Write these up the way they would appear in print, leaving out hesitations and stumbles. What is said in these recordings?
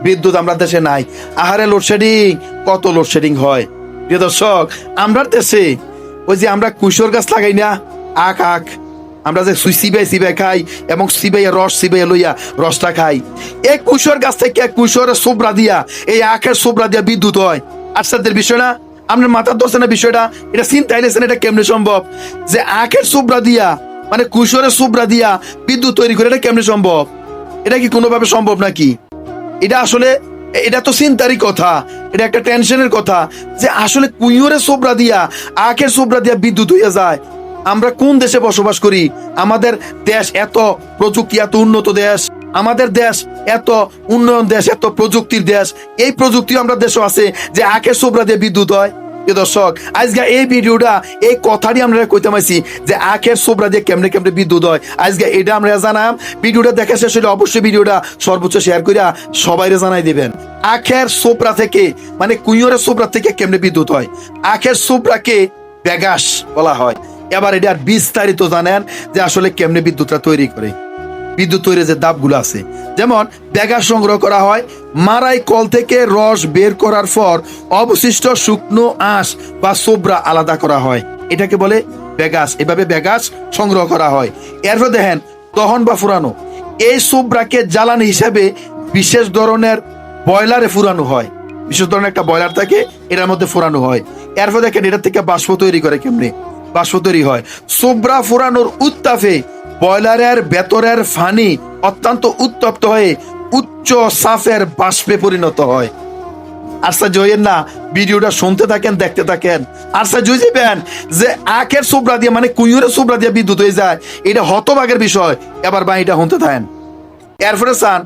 বিদ্যুৎ আমরা দেশে নাই। আহারে লোডশেডিং, কত লোডশেডিং হয় প্রিয় দর্শক। আমরা দেশে ওই যে আমরা কুশোর গাছ লাগাই না, আখ আখ, আমরা যে সিবাই খাই এবং সিবাইয়া রস সিবাইয়া লইয়া রসটা খাই। এই কুশোর গাছ থেকে কুশোরের সোবরা দিয়া, এই আখের সোবরা দিয়া বিদ্যুৎ হয়। আশ্চর্যের বিষয় না? আপনার মাথার ধরছে না বিষয়টা? এটা চিন্তা হইলেছেন এটা কেমনে সম্ভব যে আখের সোবরা দিয়া মানে কুশোরের সোবরা দিয়া বিদ্যুৎ তৈরি করে? এটা কেমনে সম্ভব? এটা কি কোনোভাবে সম্ভব নাকি? এটা আসলে এটা তো চিন্তারই কথা, এটা একটা টেনশনের কথা যে আসলে কুইয়রের সোবরা দিয়া আখের সোবরা দিয়া বিদ্যুৎ হইয়া যায়। আমরা কোন দেশে বসবাস করি? আমাদের দেশ এত প্রযুক্তি, এত উন্নত দেশ, আমাদের দেশ এত উন্নয়ন দেশ, এত প্রযুক্তির দেশ। এই প্রযুক্তি আমরা দেশও আছে যে আখের সোবরা দিয়ে বিদ্যুৎ হয়। দর্শক আজকে এই ভিডিওটা এই কথাটি আমরা কইতে পাইছি যে আখের সোবরা দিয়ে কেমনে কেমনে বিদ্যুৎ হয়। আজকে এটা আমরা জানাম। ভিডিওটা দেখা শেষ হলে অবশ্যই ভিডিওটা সর্বোচ্চ শেয়ার কইরা সবাইরে জানাই দিবেন। আখের সোবরা থেকে মানে কুইয়রের সোবরা থেকে কেমনে বিদ্যুৎ হয়? আখের সোবরাকে ব্যাগাস বলা হয়। এবার এটা বিস্তারিত জানেন যে আসলে কেমনে বিদ্যুৎটা তৈরি করে। বিদ্যুৎ তৈরি যে ধাপগুলো আছে, যেমন ব্যাগাস সংগ্রহ করা হয়, মারাই কল থেকে রস বের করার পর অবশিষ্ট শুকনো আঁশ বা সোবরা আলাদা করা হয়, এটাকে বলে ব্যাগাস। এভাবে ব্যাগাস সংগ্রহ করা হয়। এরপর দেখেন দহন বা ফুরানো। এই সোবরাকে জ্বালানি হিসেবে বিশেষ ধরনের বয়লারে ফুরানো হয়। বিশেষ ধরনের একটা বয়লার থাকে, এটার মধ্যে ফুরানো হয়। এরপর দেখেন এটা থেকে বাষ্প তৈরি করে কেমনে বাষ্প তৈরি হয়। সোবরা ফুরানোর উত্তাপে বয়লারের ভেতরের ফানি অত্যন্ত উত্তপ্ত হয়ে উচ্চ সাফের বাষ্পে পরিণত হয়। আশ্চর্য হইয়েন না? ভিডিওটা শুনতে থাকেন, দেখতে থাকেন, আশ্চর্য হয়ে যাবেন যে আখের সোবরা দিয়ে মানে কুইয়রের সোবরা দিয়ে বিদ্যুৎ হয়ে যায়। এটা হতবাগের বিষয়। এবার বাড়িটা শুনতে থাকেন। এরপরে চান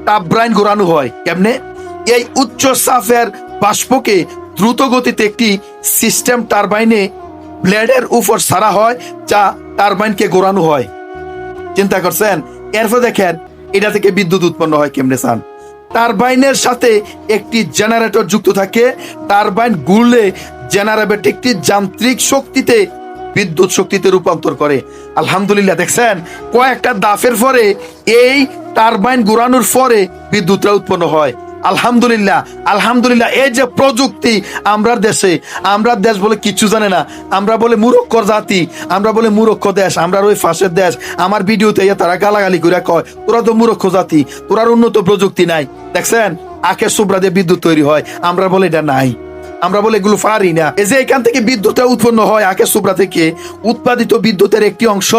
টারবাইন ঘোরানো হয় কেমনে? এই উচ্চ সাফের বাষ্পকে দ্রুত গতিতে একটি সিস্টেম টারবাইনে ব্লেডের উপর ছাড়া হয়, যা টারবাইনকে ঘোরানো হয়। চিন্তা করছেন? এরপর দেখেন এটা থেকে বিদ্যুৎ উৎপন্ন হয় কেমনে চান? টারবাইনের সাথে একটি জেনারেটর যুক্ত থাকে। টারবাইন ঘুরলে জেনারেটর একটি যান্ত্রিক শক্তিতে বিদ্যুৎ শক্তিতে রূপান্তর করে। আলহামদুলিল্লাহ, দেখছেন কয়েকটা দাফের পরে এই টারবাইন ঘোরানোর পরে বিদ্যুৎটা উৎপন্ন হয়। আলহামদুলিল্লাহ, আলহামদুলিল্লাহ। এই যে প্রযুক্তি আমরা দেশ বলে কিছু জানে না, আমরা বলে মূর্খর জাতি, আমরা বলে মূর্খ দেশ, আমরা ওই ফাঁসের দেশ। আমার ভিডিওতে তারা গালাগালি করে কয় তোরা তো মূর্খ জাতি, তোরা উন্নত প্রযুক্তি নাই। দেখছেন আখের সোবরা দিয়ে বিদ্যুৎ তৈরি হয়, আমরা বলে এটা নাই, আমরা বলে এগুলো পারি না। এই যে এখান থেকে বিদ্যুৎটা উৎপন্ন হয় আখের সোবরা থেকে, উৎপাদিত বিদ্যুতের একটি অংশ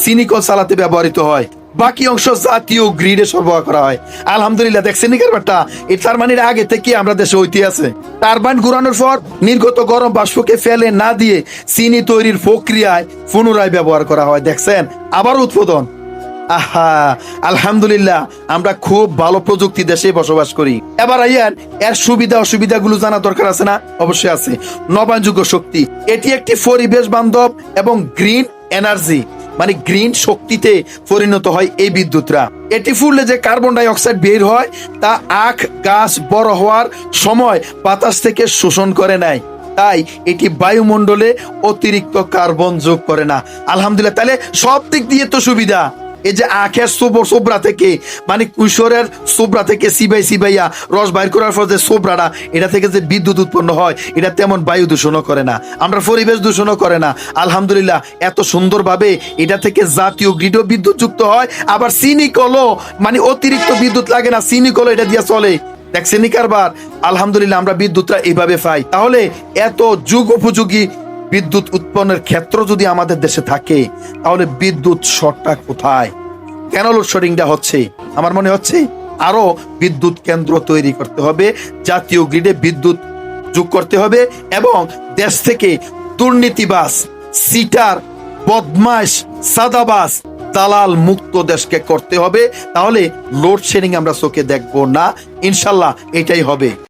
সিনিকল চালাতে ব্যবহৃত হয়, বাকি অংশ জাতীয় গ্রিডে সরবরাহ করা হয়। আলহামদুলিল্লাহ, দেখছেন ব্যাপারটা? তার মানে আগে থেকে আমরা দেশে ঐতি আছে। টারবাইন ঘুরানোর পর নির্গত গরম বাষ্পকে ফেলে না দিয়ে চিনি তৈরির প্রক্রিয়ায় পুনরায় ব্যবহার করা হয়। দেখছেন আবার উৎপাদন। আহা, আলহামদুলিল্লাহ, আমরা খুব ভালো প্রযুক্তি দেশে বসবাস করি। এবার আইয়ান এর সুবিধা অসুবিধা গুলো জানা দরকার আছে না? অবশ্যই আছে। নবায়নযোগ্য শক্তি, এটি একটি পরিবেশ বান্ধব এবং গ্রিন এনার্জি মানে গ্রিন শক্তিতে পরিণত হয় এই বিদ্যুৎরা। এটি ফুললে যে কার্বন ডাই অক্সাইড বের হয় তা আখ গাছ বড় হওয়ার সময় বাতাস থেকে শোষণ করে নেয়, তাই এটি বায়ুমণ্ডলে অতিরিক্ত কার্বন যোগ করে না। আলহামদুলিল্লাহ, তাহলে সব দিক দিয়ে তো সুবিধা। এই যে আখের সোবরা থেকে মানে কুশোরের সোবরা থেকে সিবাইয়া রস বাইর করার পর যে সোবরাটা, এটা থেকে যে বিদ্যুৎ উৎপন্ন হয়, এটা তেমন বায়ু দূষণও করে না, আমরা পরিবেশ দূষণও করে না। আলহামদুলিল্লাহ, এত সুন্দরভাবে এটা থেকে জাতীয় গ্রিডও বিদ্যুৎ যুক্ত হয়। আবার সিনিকলও মানে অতিরিক্ত বিদ্যুৎ লাগে না, সিনিকলও এটা দিয়ে চলে। দেখছেন কারবার? আলহামদুলিল্লাহ, আমরা বিদ্যুৎটা এইভাবে পাই। তাহলে এত যুগ উপযোগী বিদ্যুৎ উৎপন্নের ক্ষেত্র যদি আমাদের দেশে থাকে, তাহলে বিদ্যুৎ শর্টটা কোথায়? কেন লোডশেডিংটা হচ্ছে? আমার মনে হচ্ছে আরো বিদ্যুৎ কেন্দ্র তৈরি করতে হবে, জাতীয় গ্রিডে বিদ্যুৎ যোগ করতে হবে এবং দেশ থেকে দুর্নীতিবাজ, সিটার, বদমাশ, সাদাবাজ, দালাল মুক্ত দেশকে করতে হবে। তাহলে লোডশেডিং আমরা চোখে দেখবো না, ইনশাল্লাহ এটাই হবে।